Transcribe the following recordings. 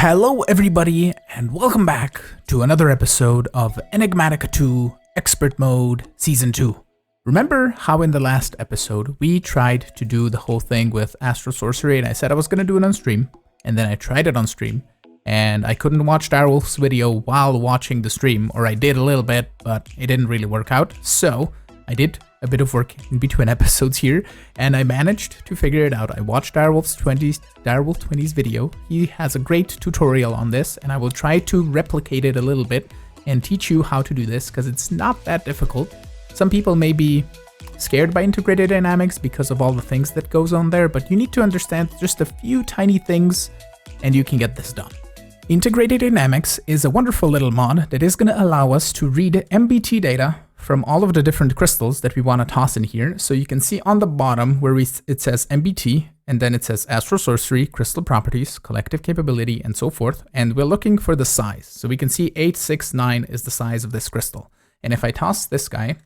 Hello everybody, and welcome back to another episode of Enigmatica 2 Expert Mode Season 2. Remember how in the last episode we tried to do the whole thing with Astral Sorcery and I said I was going to do it on stream, and then I tried it on stream, and I couldn't watch Darwolf's video while watching the stream, or I did a little bit, but it didn't really work out, so I did a bit of work in between episodes here, and I managed to figure it out. I watched Darwolf 20's video. He has a great tutorial on this, and I will try to replicate it a little bit and teach you how to do this, because it's not that difficult. Some people may be scared by integrated dynamics because of all the things that goes on there, but you need to understand just a few tiny things and you can get this done. Integrated dynamics is a wonderful little mod that is going to allow us to read MBT data from all of the different crystals that we want to toss in here. So you can see on the bottom where it says MBT, and then it says Astral Sorcery, Crystal Properties, Collective Capability, and so forth. And we're looking for the size. So we can see 869 is the size of this crystal. And if I toss this guy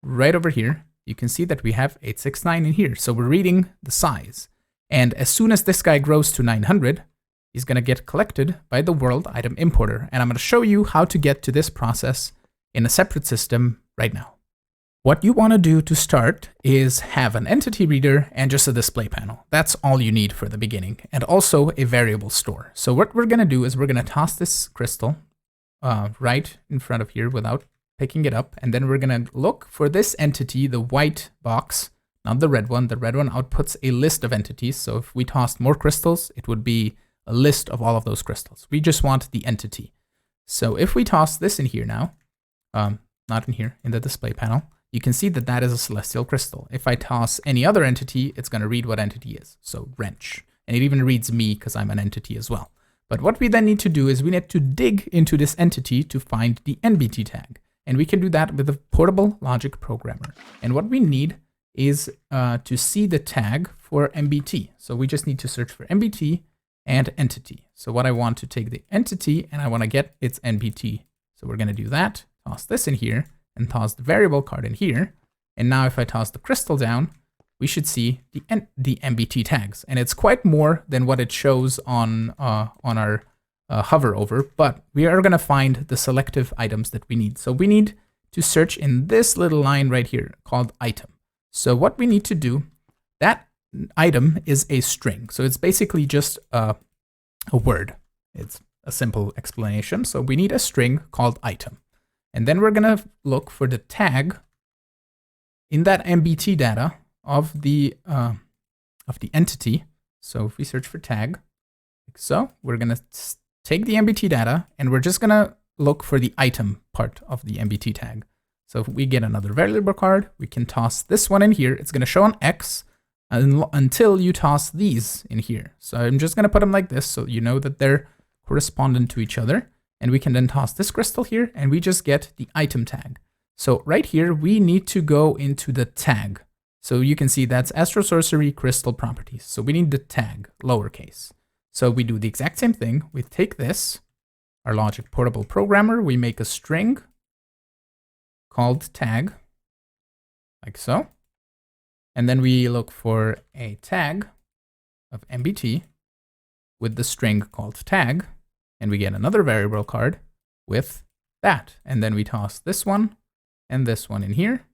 right over here, you can see that we have 869 in here. So we're reading the size. And as soon as this guy grows to 900, he's going to get collected by the World Item Importer. And I'm going to show you how to get to this process in a separate system right now. What you want to do to start is have an entity reader and just a display panel. That's all you need for the beginning, and also a variable store. So what we're going to do is we're going to toss this crystal right in front of here without picking it up, and then we're going to look for this entity, the white box, not the red one. The red one outputs a list of entities, so if we tossed more crystals, it would be a list of all of those crystals. We just want the entity. So if we toss this in here now, not in here, in the display panel, you can see that that is a celestial crystal. If I toss any other entity, it's going to read what entity is. So wrench. And it even reads me because I'm an entity as well. But what we then need to do is we need to dig into this entity to find the NBT tag. And we can do that with a portable logic programmer. And what we need is to see the tag for MBT. So we just need to search for MBT and entity. So what I want to take the entity and I want to get its NBT. So we're going to do that. Toss this in here, and toss the variable card in here. And now if I toss the crystal down, we should see the MBT tags. And it's quite more than what it shows on our hover over, but we are going to find the selective items that we need. So we need to search in this little line right here called item. So what we need to do, that item is a string. So it's basically just a word. It's a simple explanation. So we need a string called item. And then we're going to look for the tag in that MBT data of the entity. So if we search for tag, like so, we're going to take the MBT data and we're just going to look for the item part of the MBT tag. So if we get another variable card, we can toss this one in here. It's going to show an X until you toss these in here. So I'm just going to put them like this so you know that they're correspondent to each other. And we can then toss this crystal here and we just get the item tag. So right here, we need to go into the tag. So you can see that's Astral Sorcery Crystal Properties. So we need the tag, lowercase. So we do the exact same thing. We take this, our logic portable programmer, we make a string called tag, like so. And then we look for a tag of MBT with the string called tag. And we get another variable card with that. And then we toss this one and this one in here.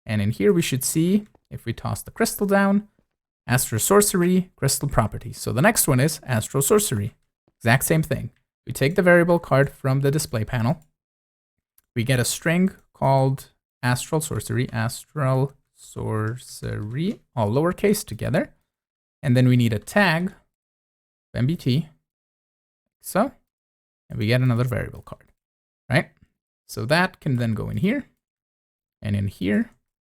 And in here we should see, if we toss the crystal down, Astral Sorcery, Crystal Properties. So the next one is Astral Sorcery. Exact same thing. We take the variable card from the display panel. We get a string called Astral Sorcery, all lowercase together. And then we need a tag, MBT, so. And we get another variable card, right? So that can then go in here. And in here,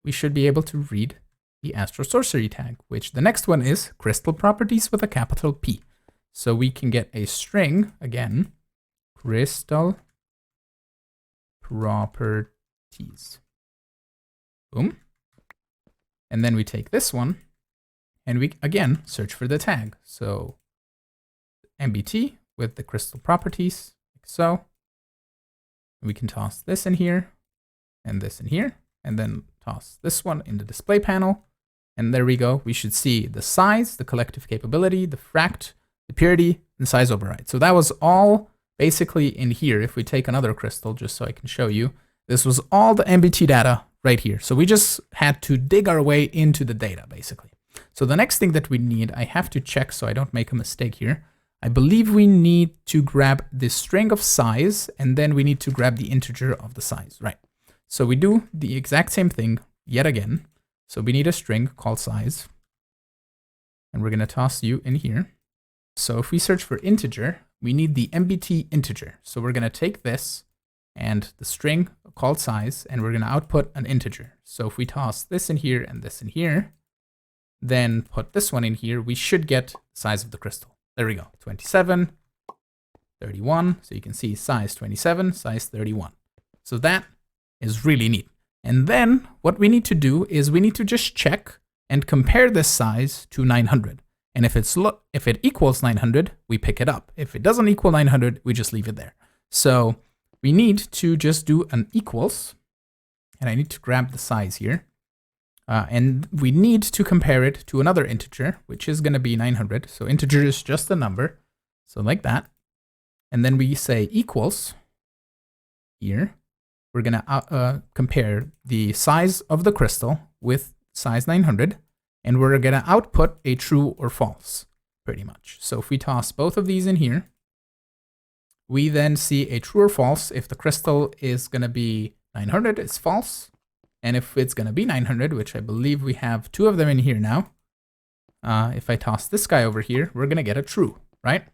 we should be able to read the Astral Sorcery tag, which the next one is Crystal Properties with a capital P. So we can get a string, again, Crystal Properties. Boom. And then we take this one, and we, again, search for the tag. So MBT with the crystal properties, like so. We can toss this in here, and this in here, and then toss this one in the display panel. And there we go. We should see the size, the collective capability, the fract the purity, and size override. So that was all basically in here. If we take another crystal, just so I can show you, this was all the MBT data right here. So we just had to dig our way into the data, basically. So the next thing that we need, I have to check so I don't make a mistake here. I believe we need to grab the string of size, and then we need to grab the integer of the size, right? So we do the exact same thing yet again. So we need a string called size, and we're gonna toss you in here. So if we search for integer, we need the MBT integer. So we're gonna take this and the string called size, and we're gonna output an integer. So if we toss this in here and this in here, then put this one in here, we should get the size of the crystal. There we go, 27, 31. So you can see size 27, size 31. So that is really neat. And then what we need to do is we need to just check and compare this size to 900. And if it equals 900, we pick it up. If it doesn't equal 900, we just leave it there. So we need to just do an equals, and I need to grab the size here. And we need to compare it to another integer, which is going to be 900. So integer is just a number. So like that. And then we say equals here. We're going to compare the size of the crystal with size 900. And we're going to output a true or false, pretty much. So if we toss both of these in here, we then see a true or false. If the crystal is going to be 900, it's false. And if it's going to be 900, which I believe we have two of them in here now, if I toss this guy over here, we're going to get a true, right?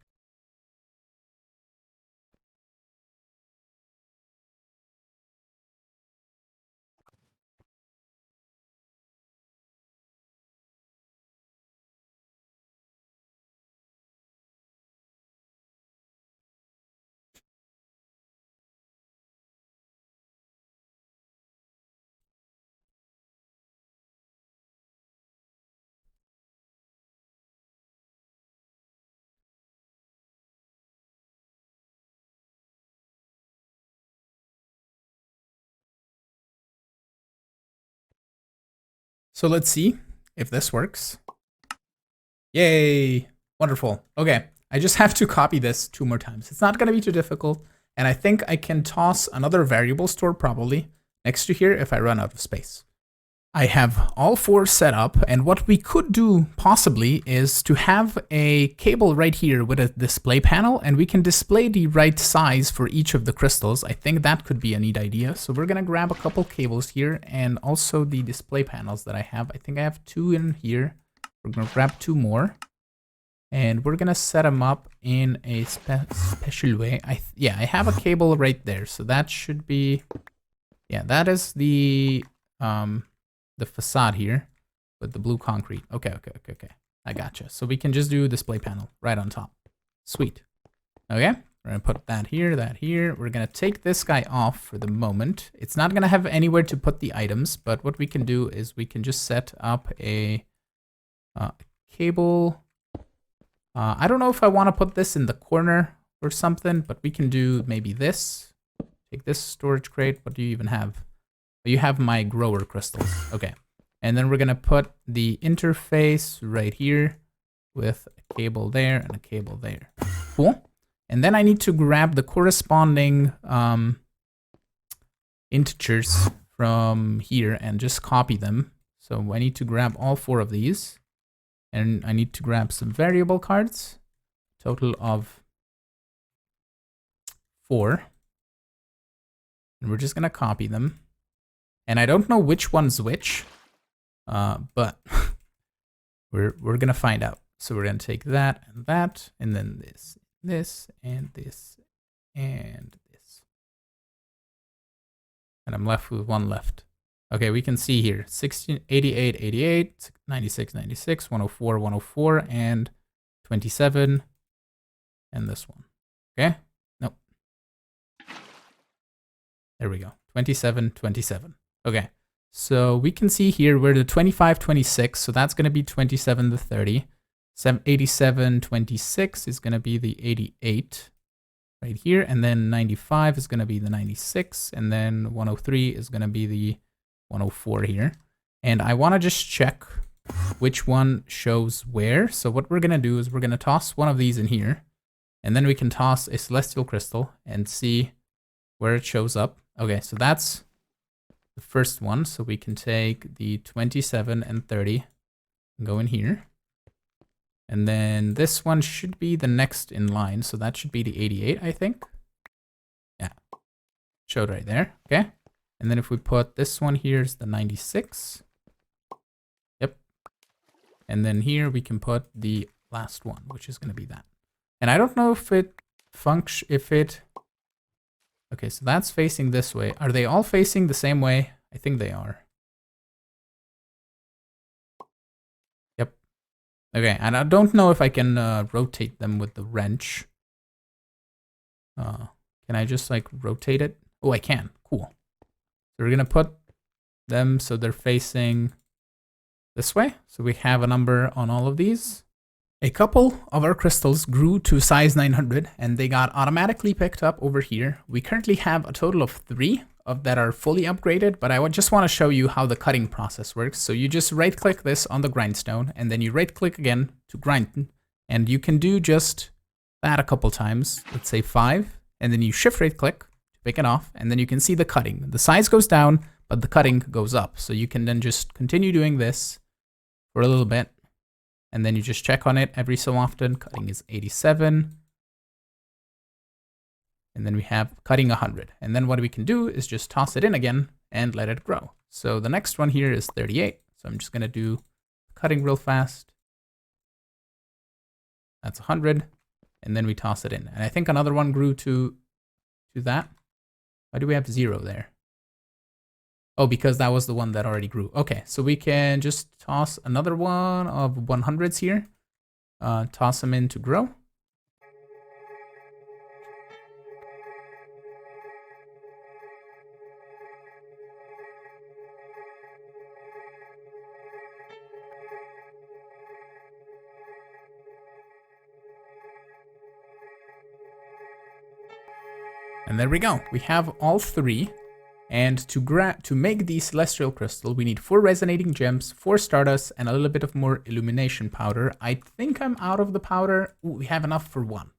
So let's see if this works. Yay, wonderful. Okay, I just have to copy this 2 more times. It's not gonna be too difficult. And I think I can toss another variable store probably next to here if I run out of space. I have all 4 set up, and what we could do possibly is to have a cable right here with a display panel, and we can display the right size for each of the crystals. I think that could be a neat idea. So we're gonna grab a couple cables here and also the display panels that I have. I think I have 2 in here. We're gonna grab 2 more, and we're gonna set them up in a special way. I have a cable right there, so that should be, yeah, that is the facade here with the blue concrete. Okay. I gotcha. So we can just do display panel right on top. Sweet. Okay, we're gonna put that here, that here. We're gonna take this guy off for the moment. It's not gonna have anywhere to put the items, but what we can do is we can just set up a cable. I don't know if I want to put this in the corner or something, but we can do maybe this. Take this storage crate. What do you even have? You have my grower crystals. Okay. And then we're going to put the interface right here with a cable there and a cable there. Cool. And then I need to grab the corresponding integers from here and just copy them. So I need to grab all 4 of these. And I need to grab some variable cards. Total of 4. And we're just going to copy them. And I don't know which one's which, but we're gonna find out. So we're gonna take that, and then this, and this, and this. And I'm left with 1 left. Okay, we can see here, 16, 88, 88, 96, 96, 104, 104, and 27, and this one. Okay? Nope. There we go, 27, 27. Okay, so we can see here we're the 25, 26, so that's going to be 27 to 30. 87, 26 is going to be the 88 right here, and then 95 is going to be the 96, and then 103 is going to be the 104 here. And I want to just check which one shows where. So what we're going to do is we're going to toss one of these in here, and then we can toss a celestial crystal and see where it shows up. Okay, so that's the first one. So we can take the 27 and 30 and go in here. And then this one should be the next in line. So that should be the 88, I think. Yeah, showed right there. Okay. And then if we put this one here is the 96. Yep. And then here we can put the last one, which is going to be that. And I don't know if it okay, so that's facing this way. Are they all facing the same way? I think they are. Yep. Okay, and I don't know if I can rotate them with the wrench. Can I just like rotate it? Oh, I can. Cool. So we're gonna put them so they're facing this way. So we have a number on all of these. A couple of our crystals grew to size 900 and they got automatically picked up over here. We currently have a total of 3 that are fully upgraded, but I just want to show you how the cutting process works. So you just right click this on the grindstone and then you right click again to grind, and you can do just that a couple times. Let's say 5, and then you shift right click to pick it off, and then you can see the cutting. The size goes down, but the cutting goes up. So you can then just continue doing this for a little bit. And then you just check on it every so often. Cutting is 87. And then we have cutting 100. And then what we can do is just toss it in again and let it grow. So the next one here is 38. So I'm just going to do cutting real fast. That's 100. And then we toss it in. And I think another one grew to that. Why do we have 0 there? Oh, because that was the one that already grew. Okay, so we can just toss another one of 100s here. Toss them in to grow. And there we go. We have all 3. And to make the celestial crystal, we need 4 resonating gems, 4 stardust, and a little bit of more illumination powder. I think I'm out of the powder. Ooh, we have enough for 1.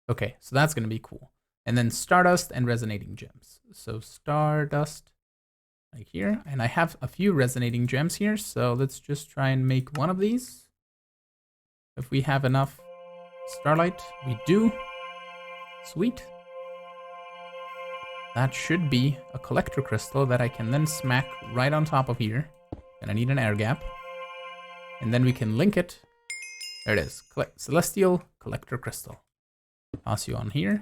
Okay, so that's going to be cool. And then stardust and resonating gems. So stardust like here. And I have a few resonating gems here. So let's just try and make one of these. If we have enough starlight, we do. Sweet. That should be a collector crystal that I can then smack right on top of here. And I need an air gap. And then we can link it. There it is. Celestial collector crystal. Toss you on here.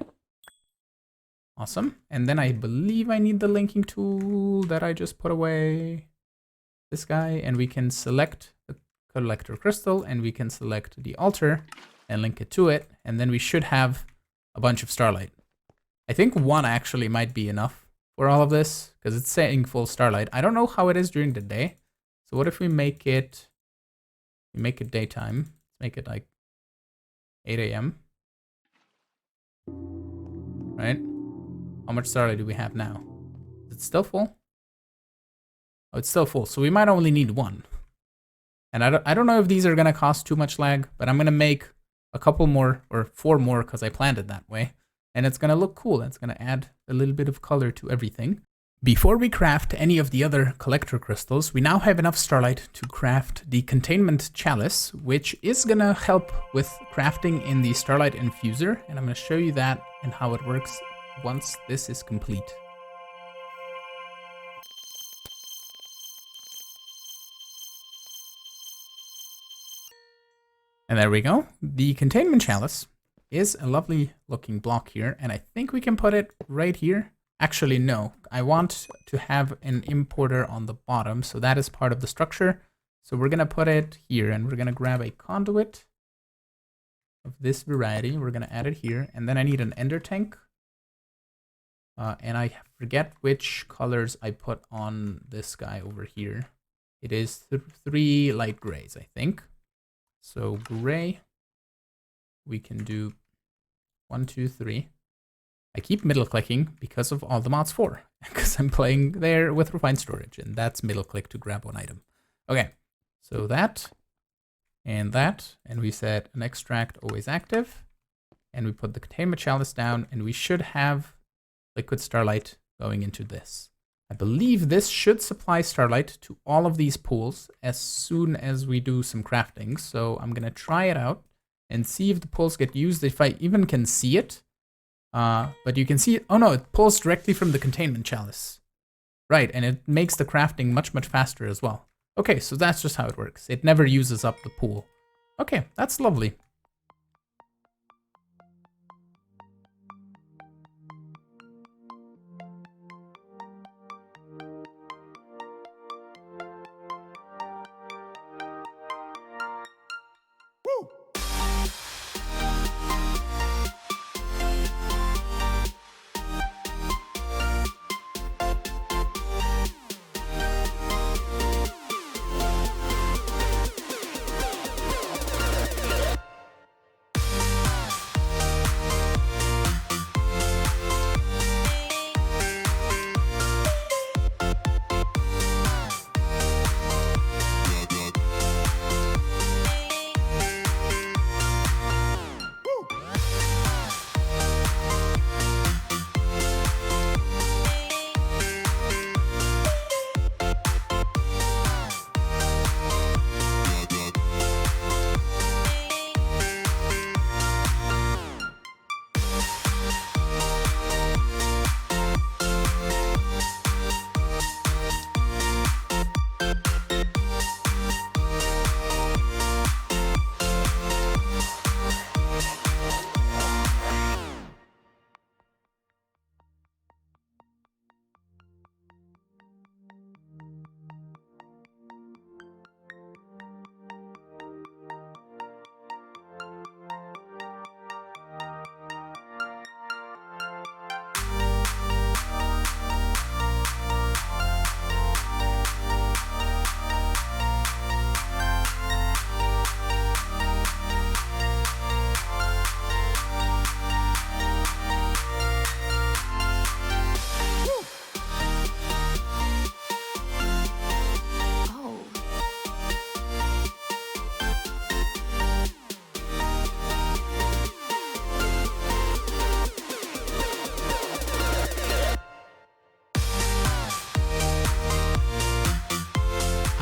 Awesome. And then I believe I need the linking tool that I just put away. This guy. And we can select the collector crystal. And we can select the altar and link it to it. And then we should have a bunch of starlight. I think 1 actually might be enough for all of this because it's saying full starlight. I don't know how it is during the day. So what if we make it daytime? Let's make it like 8 a.m. Right? How much starlight do we have now? Is it still full? Oh, it's still full. So we might only need 1. And I don't know if these are going to cost too much lag, but I'm going to make a couple more or 4 more because I planned it that way. And it's going to look cool. It's going to add a little bit of color to everything. Before we craft any of the other collector crystals, we now have enough starlight to craft the Containment chalice, which is going to help with crafting in the starlight infuser. And I'm going to show you that and how it works once this is complete. And there we go. The Containment chalice is a lovely looking block here, and I think we can put it right here. Actually, no, I want to have an importer on the bottom, so that is part of the structure. So we're gonna put it here, and we're gonna grab a conduit of this variety. We're gonna add it here, and then I need an ender tank. And I forget which colors I put on this guy over here. It is 3 light grays, I think. So gray, we can do 1, 2, 3. I keep middle clicking because of all the mods 4, because I'm playing there with refined storage, and that's middle click to grab one item. Okay, so that and that, and we set an extract always active, and we put the containment chalice down, and we should have liquid starlight going into this. I believe this should supply starlight to all of these pools as soon as we do some crafting. So I'm gonna try it out and see if the pools get used, if I even can see it. But you can see it. Oh no, it pulls directly from the containment chalice. Right, and it makes the crafting much, much faster as well. Okay, so that's just how it works. It never uses up the pool. Okay, that's lovely.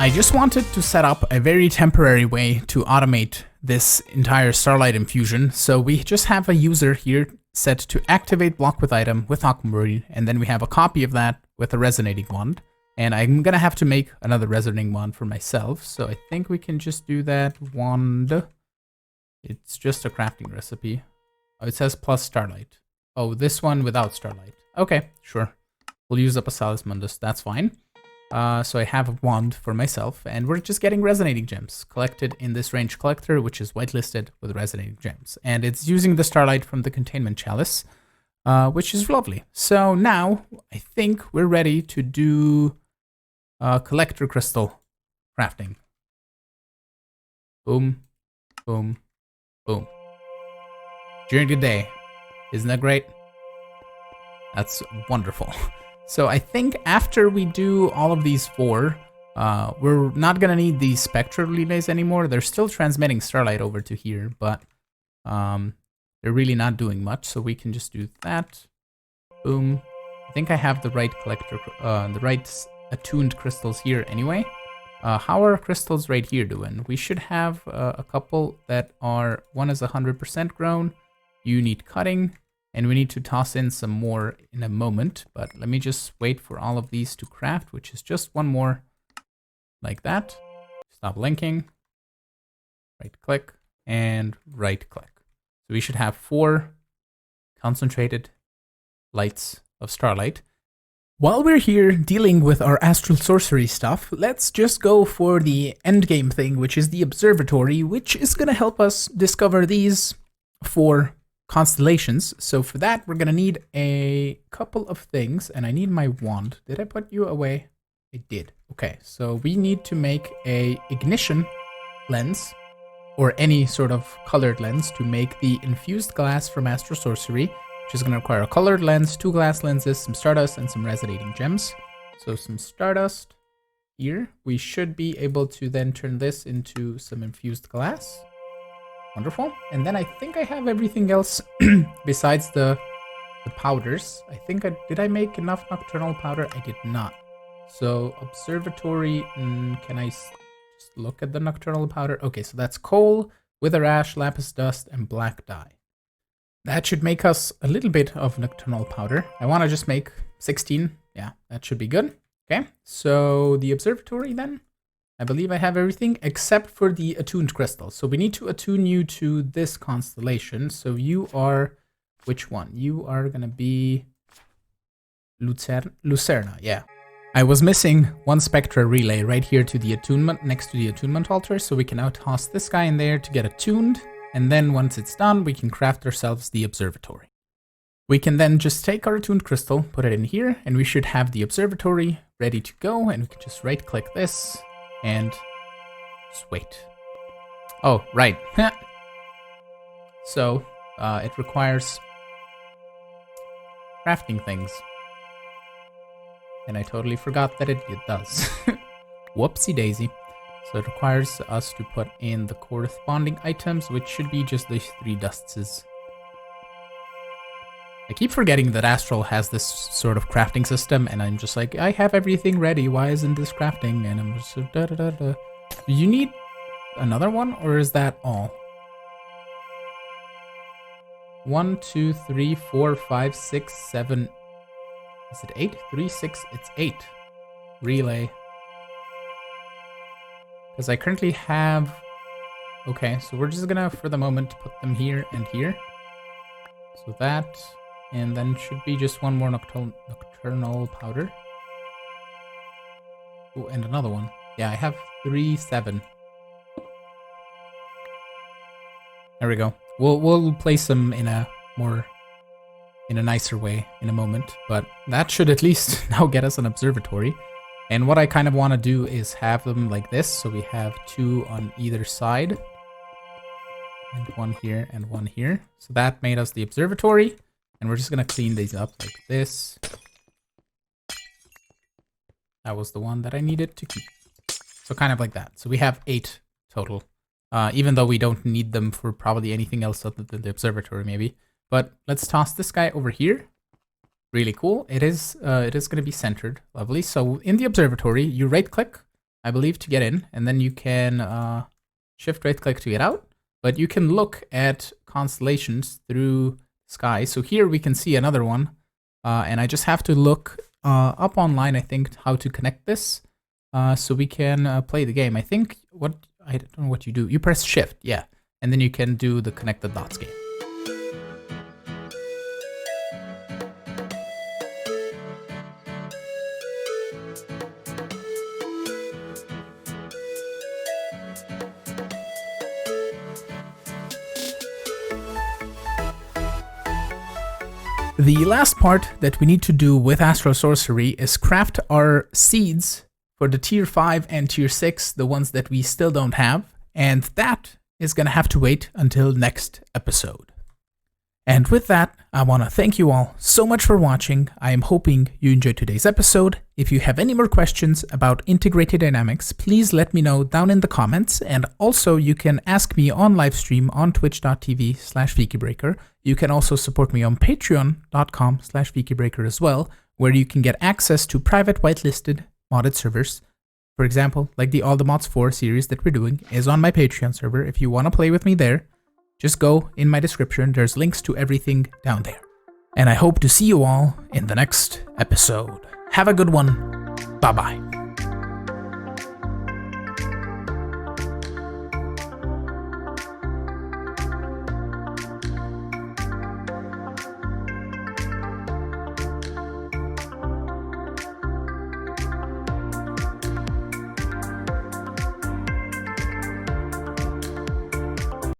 I just wanted to set up a very temporary way to automate this entire starlight infusion. So we just have a user here set to activate block with item with aquamarine, and then we have a copy of that with a resonating wand. And I'm gonna have to make another resonating wand for myself. So I think we can just do that wand. It's just a crafting recipe. Oh, it says plus starlight. Oh, this one without starlight. Okay, sure. We'll use up a Salus Mundus, that's fine. So I have a wand for myself, and we're just getting resonating gems collected in this range collector, which is whitelisted with resonating gems. And it's using the starlight from the containment chalice, which is lovely. So now I think we're ready to do collector crystal crafting. Boom, boom, boom. During the day. Isn't that great? That's wonderful. So I think after we do all of these four, we're not gonna need these spectral relays anymore. They're still transmitting starlight over to here, but they're really not doing much. So we can just do that. Boom. I think I have the right collector, the right attuned crystals here anyway. How are crystals right here doing? We should have a couple that are, one is 100% grown. You need cutting. And we need to toss in some more in a moment, but let me just wait for all of these to craft, which is just one more like that. Stop linking, right click, and right click. So we should have 4 concentrated lights of starlight. While we're here dealing with our astral sorcery stuff, let's just go for the endgame thing, which is the observatory, which is going to help us discover these 4 constellations. So for that, we're gonna need a couple of things, and I need my wand. Did I put you away? I did. Okay, so we need to make a ignition lens, or any sort of colored lens, to make the infused glass from Astro Sorcery, which is gonna require a colored lens, 2 glass lenses, some stardust, and some resonating gems. So some stardust here, we should be able to then turn this into some infused glass. Wonderful. And then I think I have everything else besides the powders. I think did I make enough nocturnal powder? I did not. So observatory, can I just look at the nocturnal powder? Okay, so that's coal, wither ash, lapis dust, and black dye. That should make us a little bit of nocturnal powder. I want to just make 16. Yeah, that should be good. Okay, so the observatory then. I believe I have everything except for the attuned crystal. So we need to attune you to this constellation. So you are, which one? You are going to be Lucerna, yeah. I was missing one spectra relay right here to the attunement, next to the attunement altar. So we can now toss this guy in there to get attuned. And then once it's done, we can craft ourselves the observatory. We can then just take our attuned crystal, put it in here, and we should have the observatory ready to go. And we can just right click this and just wait. Oh, right. So it requires crafting things. And I totally forgot that it does. Whoopsie daisy. So it requires us to put in the corresponding items, which should be just these 3 dustses. I keep forgetting that Astral has this sort of crafting system, and I'm just like, I have everything ready, why isn't this crafting? And I'm just da-da-da-da. Do you need another one, or is that all? 1, 2, 3, 4, 5, 6, 7. Is it 8? 3, 6, it's 8. Relay. Because I currently have... Okay, so we're just gonna, for the moment, put them here and here. So that... And then should be just one more nocturnal powder. Oh, and another one. Yeah, I have 3, 7. There we go. We'll place them in a nicer way in a moment, but that should at least now get us an observatory. And what I kind of want to do is have them like this, so we have 2 on either side. And 1 here and 1 here. So that made us the observatory. And we're just going to clean these up like this. That was the one that I needed to keep. So kind of like that. So we have 8 total. Even though we don't need them for probably anything else other than the observatory maybe. But let's toss this guy over here. Really cool. It is going to be centered. Lovely. So in the observatory, you right click, I believe, to get in. And then you can shift right click to get out. But you can look at constellations through sky. So here we can see another one. And I just have to look up online, I think, how to connect this. So we can play the game. I think I don't know what you do. You press shift, yeah. And then you can do the connect the dots game. The last part that we need to do with Astro Sorcery is craft our seeds for the tier 5 and tier 6, the ones that we still don't have, and that is going to have to wait until next episode. And with that, I want to thank you all so much for watching. I am hoping you enjoyed today's episode. If you have any more questions about integrated dynamics, please let me know down in the comments. And also you can ask me on livestream on twitch.tv/Fikibreaker. You can also support me on patreon.com/Fikibreaker as well, where you can get access to private whitelisted modded servers. For example, like the All the Mods 4 series that we're doing is on my Patreon server. If you want to play with me there, just go in my description. There's links to everything down there. And I hope to see you all in the next episode. Have a good one. Bye-bye.